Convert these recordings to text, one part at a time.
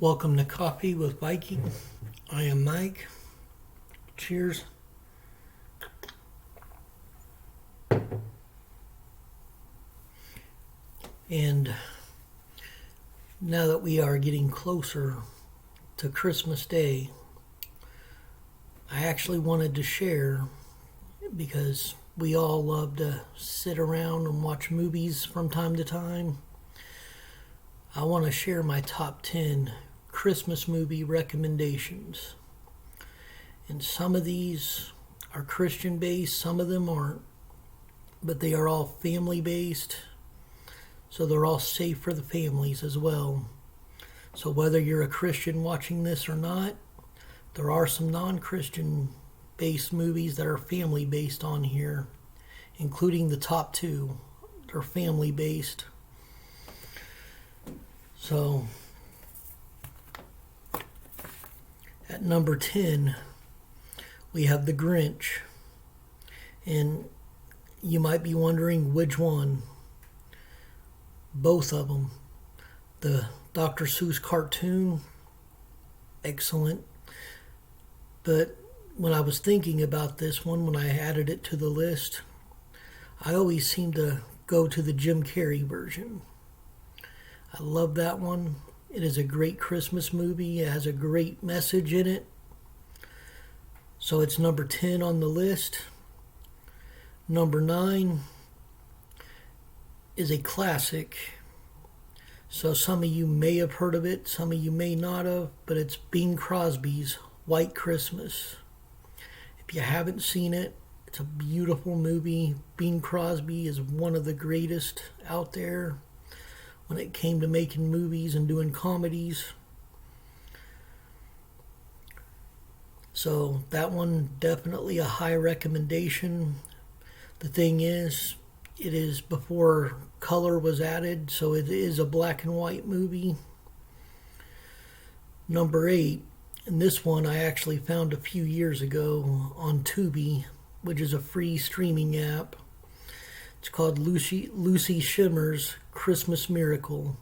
Welcome to Coffee with Viking. I am Mike. Cheers. And now that we are getting closer to Christmas Day, I actually wanted to share, because we all love to sit around and watch movies from time to time. I want to share my top 10 Christmas movie recommendations. And some of these are Christian based, some of them aren't, but they are all family based, so they're all safe for the families as well. So whether you're a Christian watching this or not, there are some non-Christian based movies that are family based on here, including the top two. They're family based. So at number 10, we have The Grinch. And you might be wondering which one. Both of them. The Dr. Seuss cartoon, excellent. But when I was thinking about this one, when I added it to the list, I always seem to go to the Jim Carrey version. I love that one. It is a great Christmas movie. It has a great message in it. So it's number 10 on the list. Number 9 is a classic. So some of you may have heard of it, some of you may not have, but it's Bing Crosby's White Christmas. If you haven't seen it, it's a beautiful movie. Bing Crosby is one of the greatest out there when it came to making movies and doing comedies. So that one, definitely a high recommendation. The thing is, it is before color was added, so it is a black and white movie. Number 8, and this one I actually found a few years ago on Tubi, which is a free streaming app. It's called Lucy Shimmer's Christmas Miracle.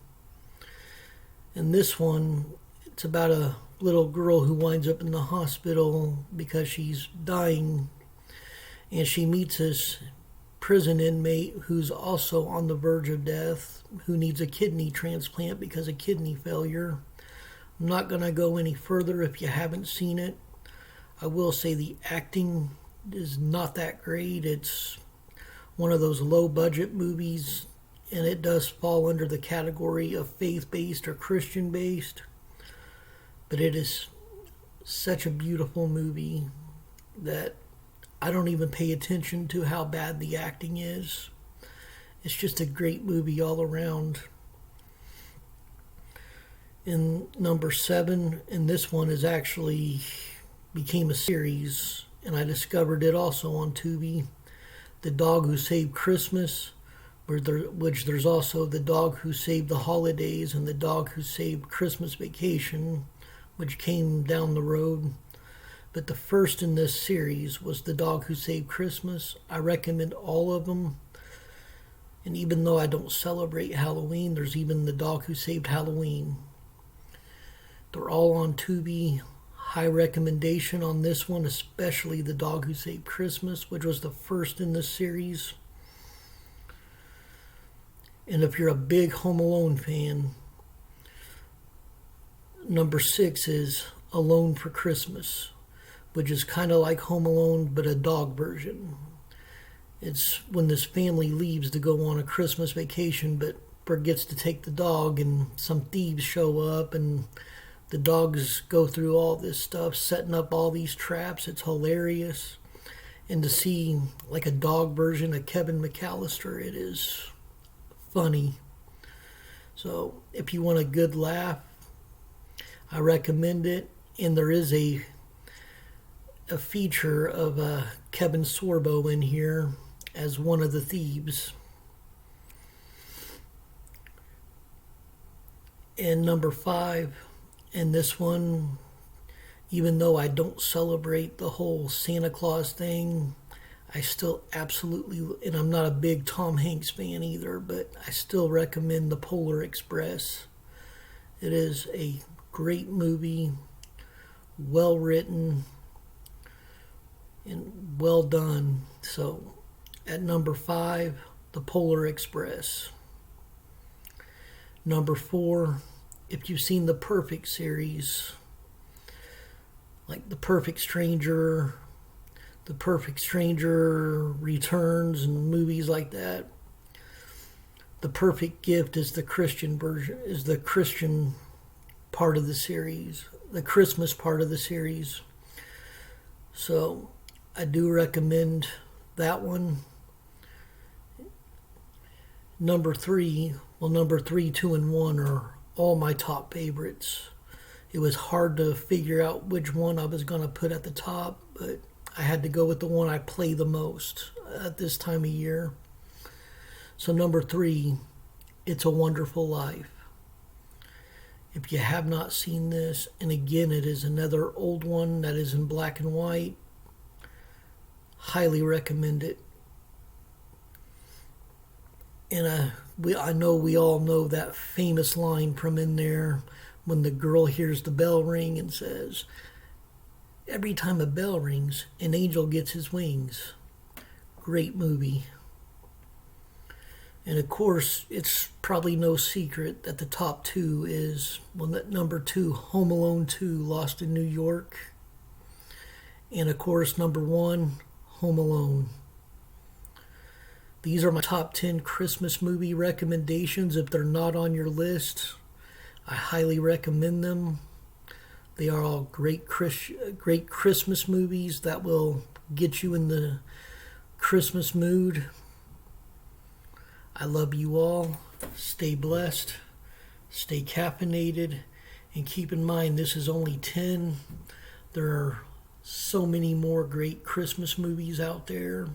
And this one, it's about a little girl who winds up in the hospital because she's dying, and she meets this prison inmate who's also on the verge of death, who needs a kidney transplant because of kidney failure. I'm not going to go any further if you haven't seen it. I will say the acting is not that great. It's one of those low-budget movies, and it does fall under the category of faith-based or Christian-based. But it is such a beautiful movie that I don't even pay attention to how bad the acting is. It's just a great movie all around. In number 7, and this one is actually became a series, and I discovered it also on Tubi, The Dog Who Saved Christmas, which there's also The Dog Who Saved the Holidays and The Dog Who Saved Christmas Vacation, which came down the road. But the first in this series was The Dog Who Saved Christmas. I recommend all of them. And even though I don't celebrate Halloween, there's even The Dog Who Saved Halloween. They're all on Tubi. High recommendation on this one, especially The Dog Who Saved Christmas, which was the first in this series. And if you're a big Home Alone fan, number 6 is Alone for Christmas, which is kind of like Home Alone, but a dog version. It's when this family leaves to go on a Christmas vacation, but forgets to take the dog, and some thieves show up, and the dogs go through all this stuff, setting up all these traps. It's hilarious. And to see like a dog version of Kevin McAllister, it is funny. So if you want a good laugh, I recommend it. And there is a feature of Kevin Sorbo in here as one of the thieves. And number 5, and this one, even though I don't celebrate the whole Santa Claus thing, I still absolutely, and I'm not a big Tom Hanks fan either, but I still recommend The Polar Express. It is a great movie, well written, and well done. So, at number 5, The Polar Express. Number 4, if you've seen the Perfect series, like The Perfect Stranger, The Perfect Stranger Returns, and movies like that, The Perfect Gift is the Christian version, is the Christian part of the series, the Christmas part of the series. So I do recommend that one. Number 3, 2, and 1 are all my top favorites. It was hard to figure out which one I was going to put at the top, but I had to go with the one I play the most at this time of year. So number 3, It's a Wonderful Life. If you have not seen this, and again, it is another old one that is in black and white, highly recommend it. And I know we all know that famous line from in there when the girl hears the bell ring and says, "Every time a bell rings, an angel gets his wings." Great movie. And of course, it's probably no secret that the top 2 is, well, that number 2, Home Alone 2, Lost in New York. And of course, number 1, Home Alone. These are my top 10 Christmas movie recommendations. If they're not on your list, I highly recommend them. They are all great Christmas movies that will get you in the Christmas mood. I love you all. Stay blessed. Stay caffeinated. And keep in mind, this is only 10. There are so many more great Christmas movies out there.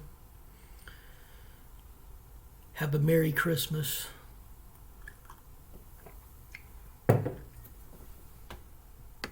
Have a Merry Christmas.